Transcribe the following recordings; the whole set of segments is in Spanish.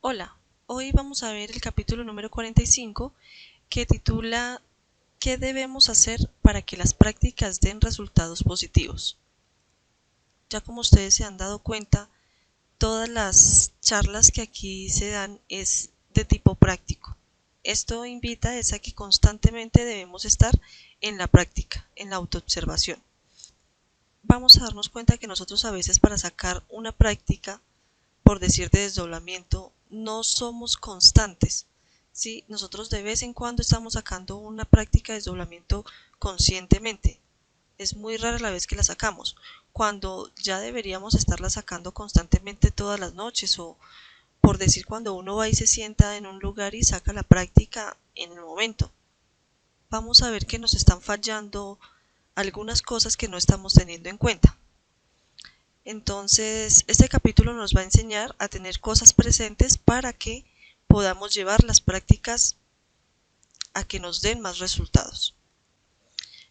Hola, hoy vamos a ver el capítulo número 45 que titula ¿Qué debemos hacer para que las prácticas den resultados positivos? Ya como ustedes se han dado cuenta, todas las charlas que aquí se dan es de tipo práctico. Esto invita es a que constantemente debemos estar en la práctica, en la autoobservación. Vamos a darnos cuenta que nosotros a veces para sacar una práctica, por decir de desdoblamiento, no somos constantes. ¿Sí? Nosotros de vez en cuando estamos sacando una práctica de desdoblamiento conscientemente. Es muy rara la vez que la sacamos, cuando ya deberíamos estarla sacando constantemente todas las noches o por decir cuando uno va y se sienta en un lugar y saca la práctica en el momento. Vamos a ver que nos están fallando algunas cosas que no estamos teniendo en cuenta. Entonces, este capítulo nos va a enseñar a tener cosas presentes para que podamos llevar las prácticas a que nos den más resultados.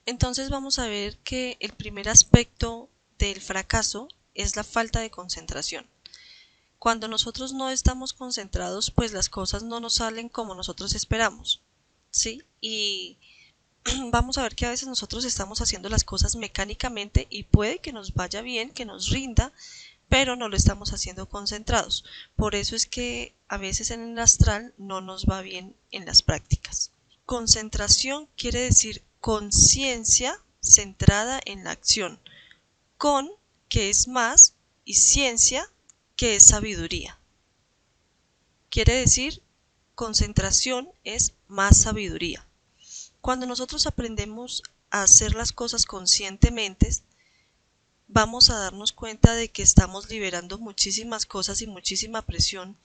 Entonces vamos a ver que el primer aspecto del fracaso es la falta de concentración. Cuando nosotros no estamos concentrados, pues las cosas no nos salen como nosotros esperamos, ¿sí? Y vamos a ver que a veces nosotros estamos haciendo las cosas mecánicamente y puede que nos vaya bien, que nos rinda, pero no lo estamos haciendo concentrados. Por eso es que a veces en el astral no nos va bien en las prácticas. Concentración quiere decir conciencia centrada en la acción. Con, que es más, y ciencia, que es sabiduría. Quiere decir, concentración es más sabiduría. Cuando nosotros aprendemos a hacer las cosas conscientemente, vamos a darnos cuenta de que estamos liberando muchísimas cosas y muchísima presión,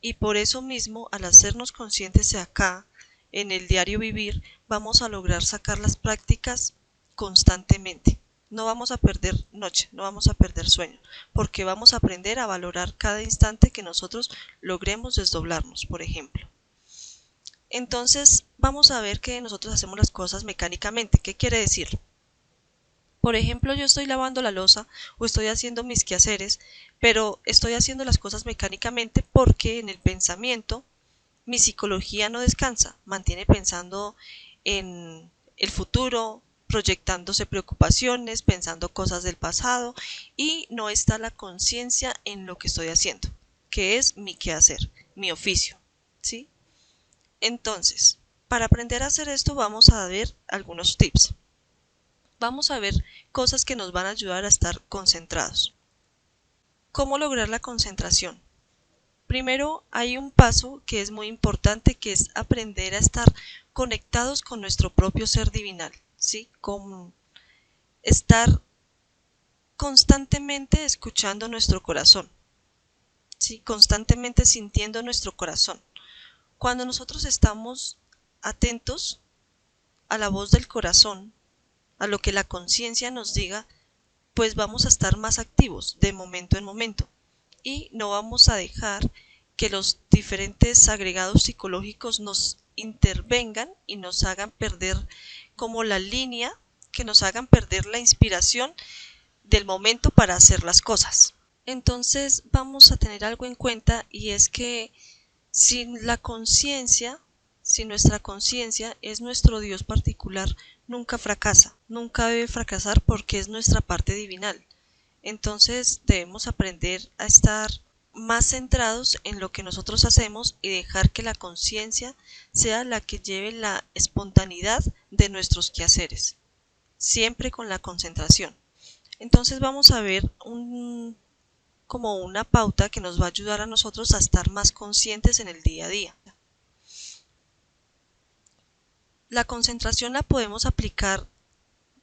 y por eso mismo, al hacernos conscientes de acá, en el diario vivir, vamos a lograr sacar las prácticas constantemente. No vamos a perder noche, no vamos a perder sueño, porque vamos a aprender a valorar cada instante que nosotros logremos desdoblarnos, por ejemplo. Entonces, vamos a ver que nosotros hacemos las cosas mecánicamente. ¿Qué quiere decir? Por ejemplo, yo estoy lavando la loza o estoy haciendo mis quehaceres, pero estoy haciendo las cosas mecánicamente porque en el pensamiento mi psicología no descansa, mantiene pensando en el futuro, proyectándose preocupaciones, pensando cosas del pasado y no está la conciencia en lo que estoy haciendo, que es mi quehacer, mi oficio, ¿sí? Entonces, para aprender a hacer esto vamos a ver algunos tips. Vamos a ver cosas que nos van a ayudar a estar concentrados. ¿Cómo lograr la concentración? Primero hay un paso que es muy importante, que es aprender a estar conectados con nuestro propio ser divinal, ¿sí? Con estar constantemente escuchando nuestro corazón, ¿sí? Constantemente sintiendo nuestro corazón. Cuando nosotros estamos atentos a la voz del corazón, a lo que la conciencia nos diga, pues vamos a estar más activos de momento en momento y no vamos a dejar que los diferentes agregados psicológicos nos intervengan y nos hagan perder como la línea, que nos hagan perder la inspiración del momento para hacer las cosas. Entonces vamos a tener algo en cuenta, y es que si la conciencia, si nuestra conciencia es nuestro Dios particular, nunca fracasa, nunca debe fracasar porque es nuestra parte divinal. Entonces debemos aprender a estar más centrados en lo que nosotros hacemos y dejar que la conciencia sea la que lleve la espontaneidad de nuestros quehaceres, siempre con la concentración. Entonces vamos a ver como una pauta que nos va a ayudar a nosotros a estar más conscientes en el día a día. La concentración la podemos aplicar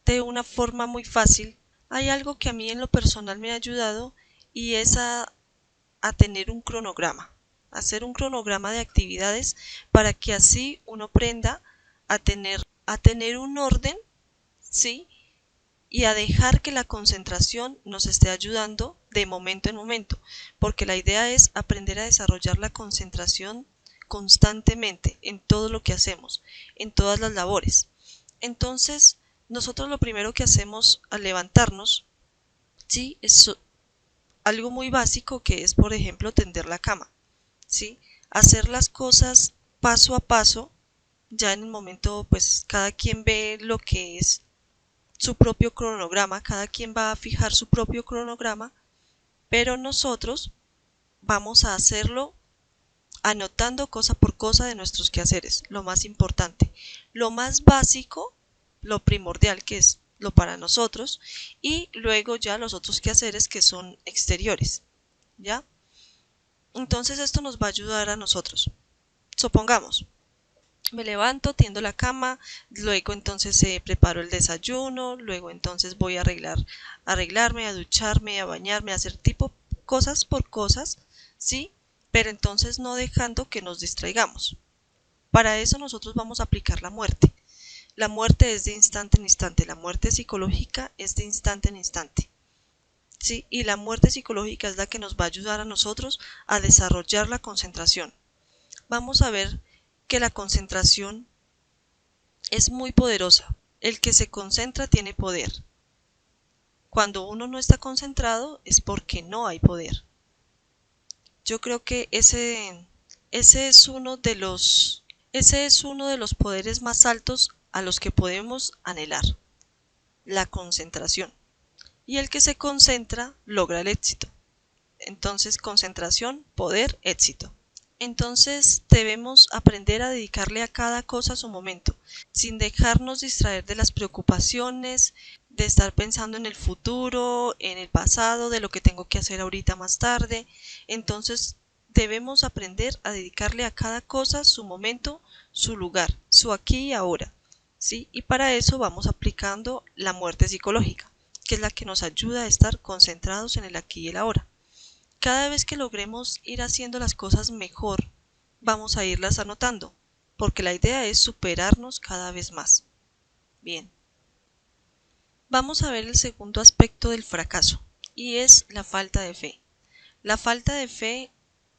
de una forma muy fácil. Hay algo que a mí en lo personal me ha ayudado, y es a tener un cronograma, hacer un cronograma de actividades para que así uno aprenda a tener un orden, ¿sí? Y a dejar que la concentración nos esté ayudando de momento en momento, porque la idea es aprender a desarrollar la concentración constantemente en todo lo que hacemos, en todas las labores. Entonces, nosotros lo primero que hacemos al levantarnos, ¿sí? Es algo muy básico, que es, por ejemplo, tender la cama. ¿sí? Hacer las cosas paso a paso. Ya en el momento, pues cada quien ve lo que es su propio cronograma, cada quien va a fijar su propio cronograma, pero nosotros vamos a hacerlo anotando cosa por cosa de nuestros quehaceres, lo más importante, lo más básico, lo primordial que es lo para nosotros, y luego ya los otros quehaceres que son exteriores, ¿ya? Entonces esto nos va a ayudar a nosotros. Supongamos, me levanto, tiendo la cama, luego entonces preparo el desayuno, luego entonces voy a arreglarme, a ducharme, a bañarme, a hacer tipo cosas por cosas, ¿sí? Pero entonces no dejando que nos distraigamos. Para eso nosotros vamos a aplicar la muerte. La muerte es de instante en instante, la muerte psicológica es de instante en instante. ¿Sí? Y la muerte psicológica es la que nos va a ayudar a nosotros a desarrollar la concentración. Vamos a ver que la concentración es muy poderosa. El que se concentra tiene poder. Cuando uno no está concentrado es porque no hay poder. Yo creo que ese es uno de los poderes más altos a los que podemos anhelar, la concentración. Y el que se concentra logra el éxito. Entonces, concentración, poder, éxito. Entonces debemos aprender a dedicarle a cada cosa su momento, sin dejarnos distraer de las preocupaciones, de estar pensando en el futuro, en el pasado, de lo que tengo que hacer ahorita más tarde. Entonces debemos aprender a dedicarle a cada cosa su momento, su lugar, su aquí y ahora, ¿sí? Y para eso vamos aplicando la muerte psicológica, que es la que nos ayuda a estar concentrados en el aquí y el ahora. Cada vez que logremos ir haciendo las cosas mejor, vamos a irlas anotando, porque la idea es superarnos cada vez más. Bien. Vamos a ver el segundo aspecto del fracaso, y es la falta de fe. La falta de fe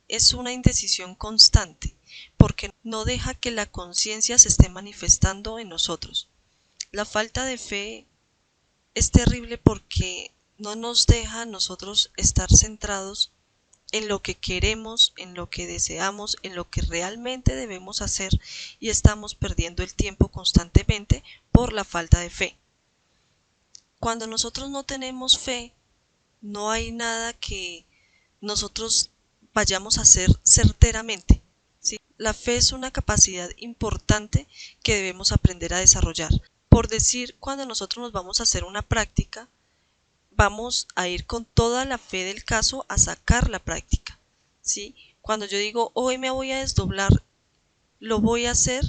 es una indecisión constante, porque no deja que la conciencia se esté manifestando en nosotros. La falta de fe es terrible porque no nos deja a nosotros estar centrados en lo que queremos, en lo que deseamos, en lo que realmente debemos hacer, y estamos perdiendo el tiempo constantemente por la falta de fe. Cuando nosotros no tenemos fe, no hay nada que nosotros vayamos a hacer certeramente, ¿sí? La fe es una capacidad importante que debemos aprender a desarrollar. Por decir, cuando nosotros nos vamos a hacer una práctica, vamos a ir con toda la fe del caso a sacar la práctica, ¿sí? Cuando yo digo, hoy me voy a desdoblar, lo voy a hacer,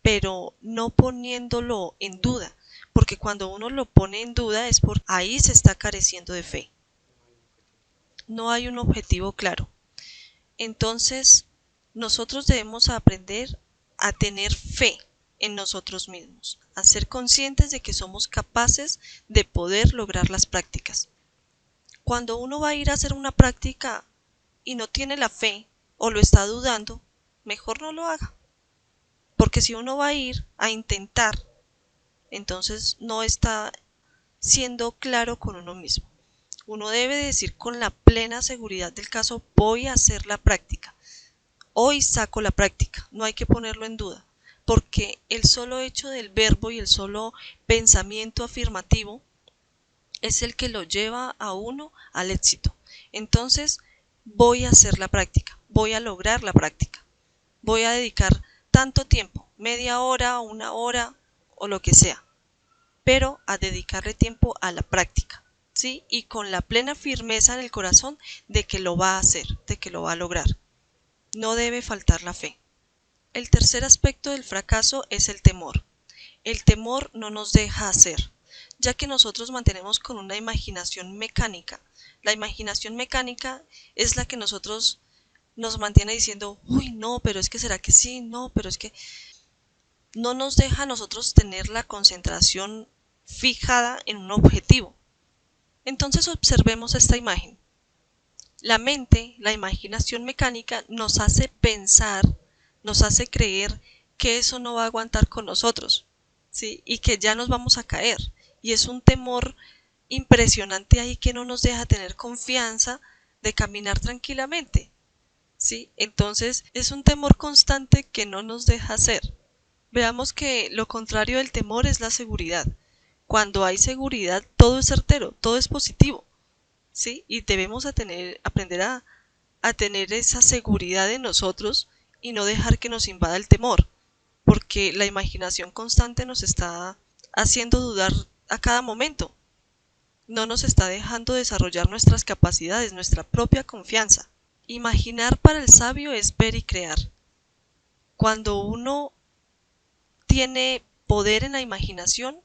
pero no poniéndolo en duda, porque cuando uno lo pone en duda es porque ahí se está careciendo de fe. No hay un objetivo claro. Entonces, nosotros debemos aprender a tener fe en nosotros mismos, a ser conscientes de que somos capaces de poder lograr las prácticas. Cuando uno va a ir a hacer una práctica y no tiene la fe o lo está dudando, mejor no lo haga. Porque si uno va a ir a intentar, entonces no está siendo claro con uno mismo. Uno debe decir con la plena seguridad del caso, voy a hacer la práctica. Hoy saco la práctica, no hay que ponerlo en duda, porque el solo hecho del verbo y el solo pensamiento afirmativo es el que lo lleva a uno al éxito. Entonces, voy a hacer la práctica, voy a lograr la práctica, voy a dedicar tanto tiempo, media hora, una hora o lo que sea, pero a dedicarle tiempo a la práctica, ¿sí? Y con la plena firmeza en el corazón de que lo va a hacer, de que lo va a lograr. No debe faltar la fe. El tercer aspecto del fracaso es el temor. El temor no nos deja hacer, ya que nosotros mantenemos con una imaginación mecánica. La imaginación mecánica es la que nosotros nos mantiene diciendo, uy, no, pero es que será que sí, no, pero es que no nos deja a nosotros tener la concentración fijada en un objetivo. Entonces observemos esta imagen. La mente, la imaginación mecánica nos hace pensar, nos hace creer que eso no va a aguantar con nosotros, ¿sí? Y que ya nos vamos a caer. Y es un temor impresionante ahí que no nos deja tener confianza de caminar tranquilamente. ¿sí? Entonces es un temor constante que no nos deja hacer. Veamos que lo contrario del temor es la seguridad. Cuando hay seguridad, todo es certero, todo es positivo, ¿sí? Y debemos aprender a tener esa seguridad en nosotros y no dejar que nos invada el temor, porque la imaginación constante nos está haciendo dudar a cada momento, no nos está dejando desarrollar nuestras capacidades, nuestra propia confianza. Imaginar para el sabio es ver y crear. Cuando uno tiene poder en la imaginación,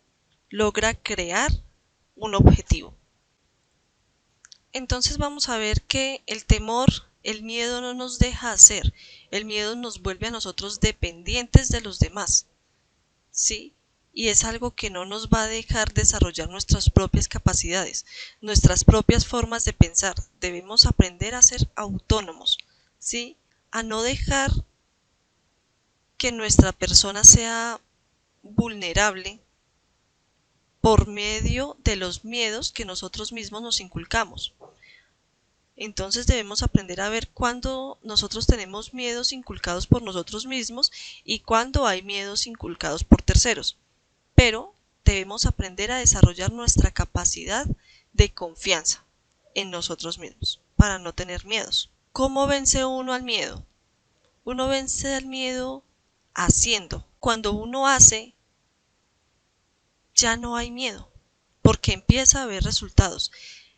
logra crear un objetivo. Entonces vamos a ver que el temor, el miedo no nos deja hacer, el miedo nos vuelve a nosotros dependientes de los demás, ¿sí? Y es algo que no nos va a dejar desarrollar nuestras propias capacidades, nuestras propias formas de pensar. Debemos aprender a ser autónomos, ¿sí? A no dejar que nuestra persona sea vulnerable por medio de los miedos que nosotros mismos nos inculcamos. Entonces debemos aprender a ver cuándo nosotros tenemos miedos inculcados por nosotros mismos y cuándo hay miedos inculcados por terceros. Pero debemos aprender a desarrollar nuestra capacidad de confianza en nosotros mismos para no tener miedos. ¿Cómo vence uno al miedo? Uno vence al miedo haciendo. Cuando uno hace, ya no hay miedo, porque empieza a ver resultados.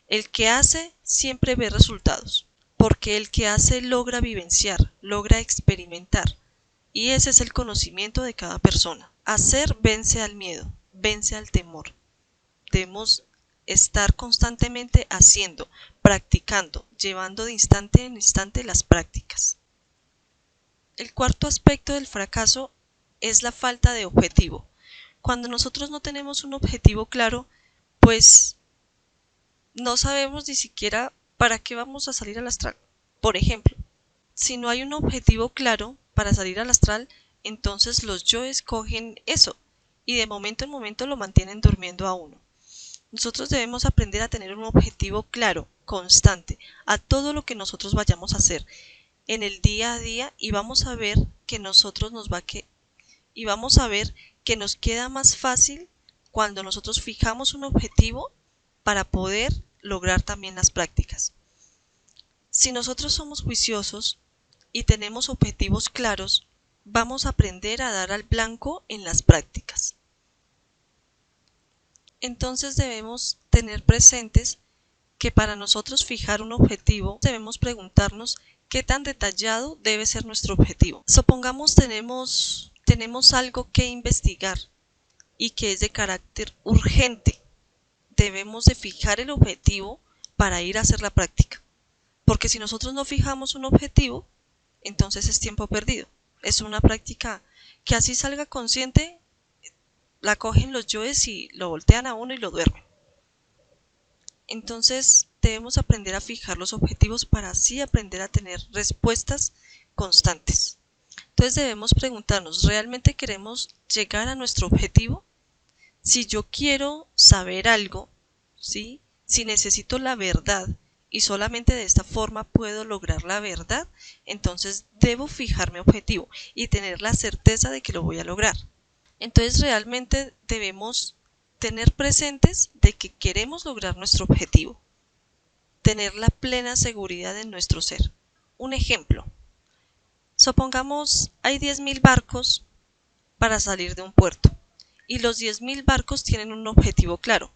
El que hace siempre ve resultados, porque el que hace logra vivenciar, logra experimentar, y ese es el conocimiento de cada persona. Hacer vence al miedo, vence al temor. Debemos estar constantemente haciendo, practicando, llevando de instante en instante las prácticas. El cuarto aspecto del fracaso es la falta de objetivo. Cuando nosotros no tenemos un objetivo claro, pues no sabemos ni siquiera para qué vamos a salir al astral. Por ejemplo, si no hay un objetivo claro para salir al astral, entonces los yoes cogen eso y de momento en momento lo mantienen durmiendo a uno. Nosotros debemos aprender a tener un objetivo claro, constante, a todo lo que nosotros vayamos a hacer en el día a día y vamos a ver que nos queda más fácil cuando nosotros fijamos un objetivo para poder lograr también las prácticas. Si nosotros somos juiciosos y tenemos objetivos claros, vamos a aprender a dar al blanco en las prácticas. Entonces debemos tener presentes que para nosotros fijar un objetivo debemos preguntarnos qué tan detallado debe ser nuestro objetivo. Supongamos tenemos algo que investigar y que es de carácter urgente. Debemos de fijar el objetivo para ir a hacer la práctica. Porque si nosotros no fijamos un objetivo, entonces es tiempo perdido. Es una práctica que así salga consciente, la cogen los yoes y lo voltean a uno y lo duermen. Entonces debemos aprender a fijar los objetivos para así aprender a tener respuestas constantes. Entonces debemos preguntarnos, ¿realmente queremos llegar a nuestro objetivo? Si yo quiero saber algo, ¿sí? Si necesito la verdad y solamente de esta forma puedo lograr la verdad, entonces debo fijar mi objetivo y tener la certeza de que lo voy a lograr. Entonces realmente debemos tener presentes de que queremos lograr nuestro objetivo, tener la plena seguridad en nuestro ser. Un ejemplo, supongamos hay 10.000 barcos para salir de un puerto y los 10.000 barcos tienen un objetivo claro.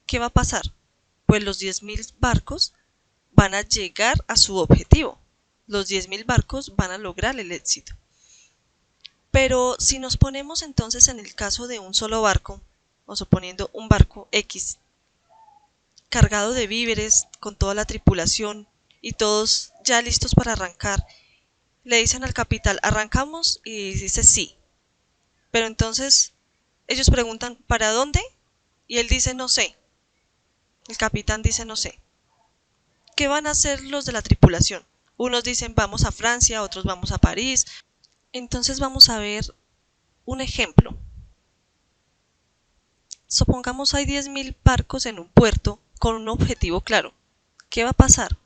¿Qué va a pasar? Pues los 10.000 barcos van a llegar a su objetivo. Los 10.000 barcos van a lograr el éxito. Pero si nos ponemos entonces en el caso de un solo barco, o suponiendo un barco X, cargado de víveres, con toda la tripulación y todos ya listos para arrancar, le dicen al capitán, ¿arrancamos? Y dice sí. Pero entonces ellos preguntan, ¿para dónde? Y él dice, no sé. El capitán dice, no sé. ¿Qué van a hacer los de la tripulación? Unos dicen, vamos a Francia, otros vamos a París. Entonces vamos a ver un ejemplo. Supongamos hay 10.000 barcos en un puerto con un objetivo claro. ¿Qué va a pasar?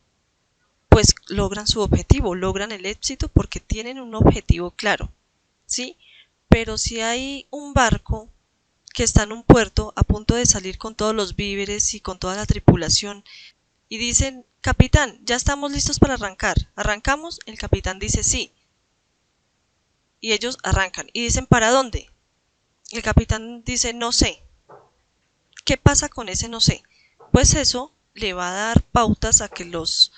pues logran su objetivo, logran el éxito porque tienen un objetivo claro, ¿sí? Pero si hay un barco que está en un puerto a punto de salir con todos los víveres y con toda la tripulación y dicen, capitán, ya estamos listos para arrancar, ¿arrancamos? El capitán dice sí. Y ellos arrancan y dicen, ¿para dónde? El capitán dice, no sé. ¿Qué pasa con ese no sé? Pues eso le va a dar pautas a que los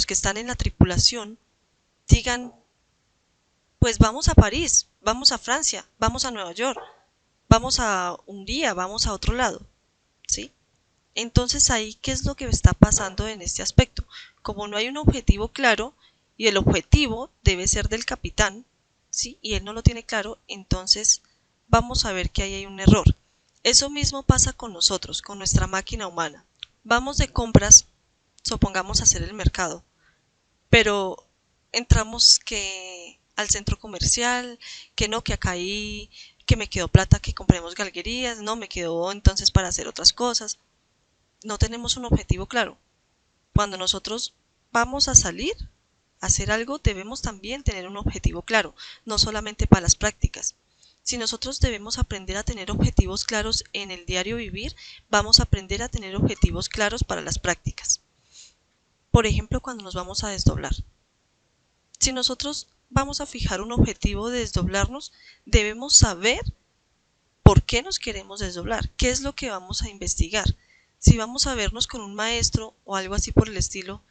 que están en la tripulación digan, pues vamos a París, vamos a Francia, vamos a Nueva York, vamos a Hungría, vamos a otro lado, ¿sí? Entonces ahí, ¿qué es lo que está pasando en este aspecto? Como no hay un objetivo claro y el objetivo debe ser del capitán, ¿sí? Y él no lo tiene claro, entonces vamos a ver que ahí hay un error. Eso mismo pasa con nosotros, con nuestra máquina humana. Vamos de compras, supongamos hacer el mercado, pero entramos que al centro comercial, que no, que acá hay, que me quedó plata, que compremos galguerías, no, me quedó entonces para hacer otras cosas. No tenemos un objetivo claro. Cuando nosotros vamos a salir a hacer algo, debemos también tener un objetivo claro, no solamente para las prácticas. Si nosotros debemos aprender a tener objetivos claros en el diario vivir, vamos a aprender a tener objetivos claros para las prácticas. Por ejemplo, cuando nos vamos a desdoblar. Si nosotros vamos a fijar un objetivo de desdoblarnos, debemos saber por qué nos queremos desdoblar, qué es lo que vamos a investigar. Si vamos a vernos con un maestro o algo así por el estilo,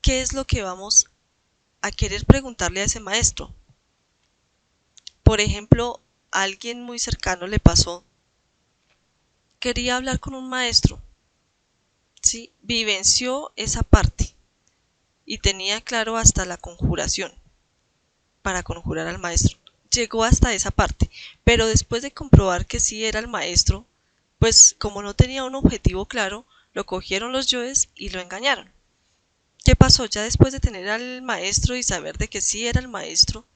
¿qué es lo que vamos a querer preguntarle a ese maestro? Por ejemplo, a alguien muy cercano le pasó, quería hablar con un maestro, ¿sí? Vivenció esa parte y tenía claro hasta la conjuración para conjurar al maestro. Llegó hasta esa parte, pero después de comprobar que sí era el maestro, pues como no tenía un objetivo claro, lo cogieron los yoes y lo engañaron. ¿Qué pasó? Ya después de tener al maestro y saber de que sí era el maestro,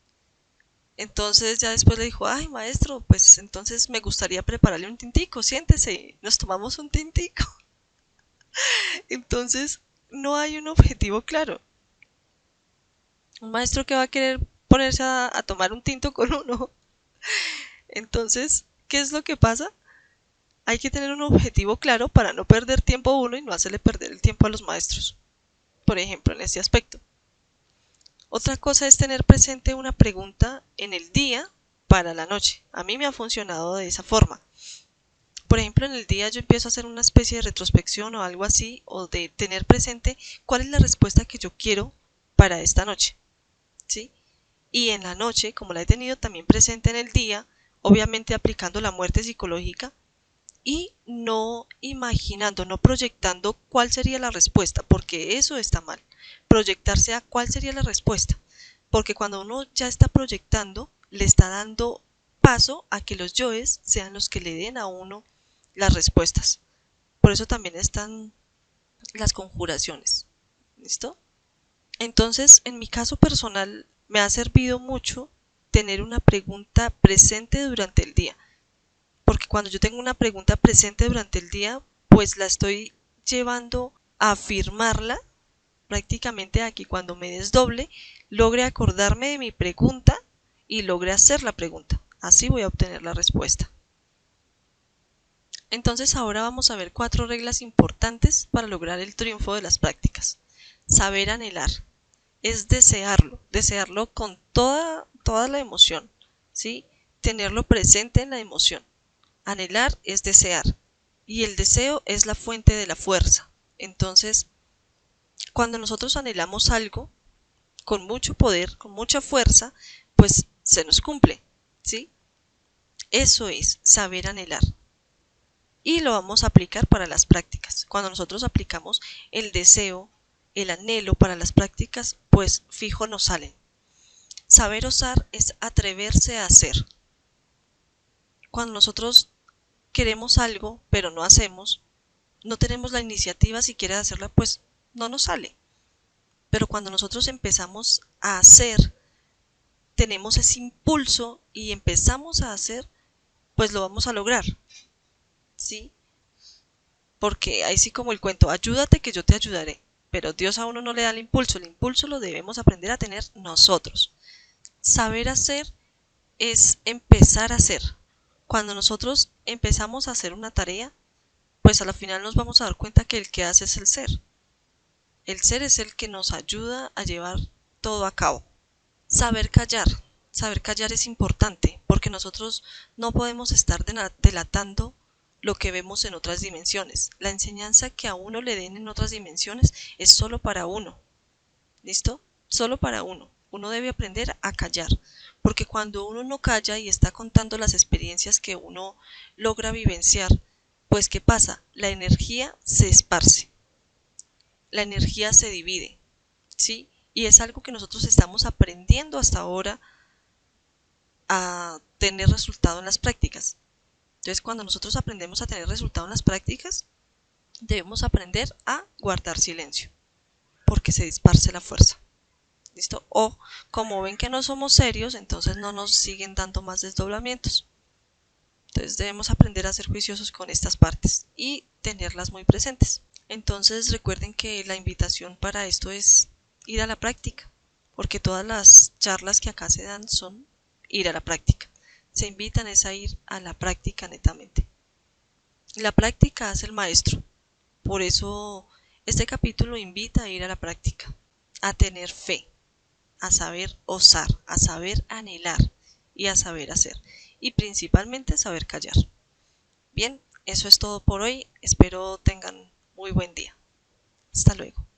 entonces ya después le dijo, ay maestro, pues entonces me gustaría prepararle un tintico, siéntese, nos tomamos un tintico. Entonces no hay un objetivo claro. Un maestro que va a querer ponerse a tomar un tinto con uno. Entonces, ¿qué es lo que pasa? Hay que tener un objetivo claro para no perder tiempo a uno y no hacerle perder el tiempo a los maestros. Por ejemplo, en este aspecto. Otra cosa es tener presente una pregunta en el día para la noche. A mí me ha funcionado de esa forma. Por ejemplo, en el día yo empiezo a hacer una especie de retrospección o algo así, o de tener presente cuál es la respuesta que yo quiero para esta noche, ¿sí? Y en la noche, como la he tenido también presente en el día, obviamente aplicando la muerte psicológica y no imaginando, no proyectando cuál sería la respuesta, porque eso está mal. Proyectarse a cuál sería la respuesta, porque cuando uno ya está proyectando, le está dando paso a que los yoes sean los que le den a uno las respuestas. Por eso también están las conjuraciones. ¿Listo? Entonces, en mi caso personal, me ha servido mucho tener una pregunta presente durante el día. Porque cuando yo tengo una pregunta presente durante el día, pues la estoy llevando a afirmarla prácticamente a que cuando me desdoble, logre acordarme de mi pregunta y logre hacer la pregunta. Así voy a obtener la respuesta. Entonces ahora vamos a ver 4 reglas importantes para lograr el triunfo de las prácticas. Saber anhelar es desearlo con toda la emoción, ¿sí? Tenerlo presente en la emoción. Anhelar es desear y el deseo es la fuente de la fuerza. Entonces, cuando nosotros anhelamos algo con mucho poder, con mucha fuerza, pues se nos cumple, ¿sí? Eso es saber anhelar. Y lo vamos a aplicar para las prácticas. Cuando nosotros aplicamos el deseo, el anhelo para las prácticas, pues fijo nos salen. Saber osar es atreverse a hacer. Cuando nosotros queremos algo, pero no hacemos, no tenemos la iniciativa siquiera de hacerla, pues no nos sale. Pero cuando nosotros empezamos a hacer, tenemos ese impulso y empezamos a hacer, pues lo vamos a lograr, ¿sí? Porque ahí sí como el cuento, ayúdate que yo te ayudaré. pero Dios a uno no le da el impulso lo debemos aprender a tener nosotros. Saber hacer es empezar a hacer. Cuando nosotros empezamos a hacer una tarea, pues a la final nos vamos a dar cuenta que el que hace es el ser. El ser es el que nos ayuda a llevar todo a cabo. Saber callar. Saber callar es importante porque nosotros no podemos estar delatando lo que vemos en otras dimensiones. La enseñanza que a uno le den en otras dimensiones es solo para uno. ¿Listo? Solo para uno. Uno debe aprender a callar, porque cuando uno no calla y está contando las experiencias que uno logra vivenciar, pues ¿qué pasa? La energía se esparce, la energía se divide, ¿sí? Y es algo que nosotros estamos aprendiendo hasta ahora a tener resultado en las prácticas. Entonces, cuando nosotros aprendemos a tener resultado en las prácticas, debemos aprender a guardar silencio, porque se disparce la fuerza. ¿Listo? O como ven que no somos serios, entonces no nos siguen dando más desdoblamientos. Entonces debemos aprender a ser juiciosos con estas partes y tenerlas muy presentes. Entonces recuerden que la invitación para esto es ir a la práctica, porque todas las charlas que acá se dan son ir a la práctica. Se invitan es a ir a la práctica netamente. La práctica hace el maestro. Por eso este capítulo invita a ir a la práctica, a tener fe, a saber osar, a saber anhelar y a saber hacer. Y principalmente saber callar. Bien, eso es todo por hoy. Espero tengan muy buen día. Hasta luego.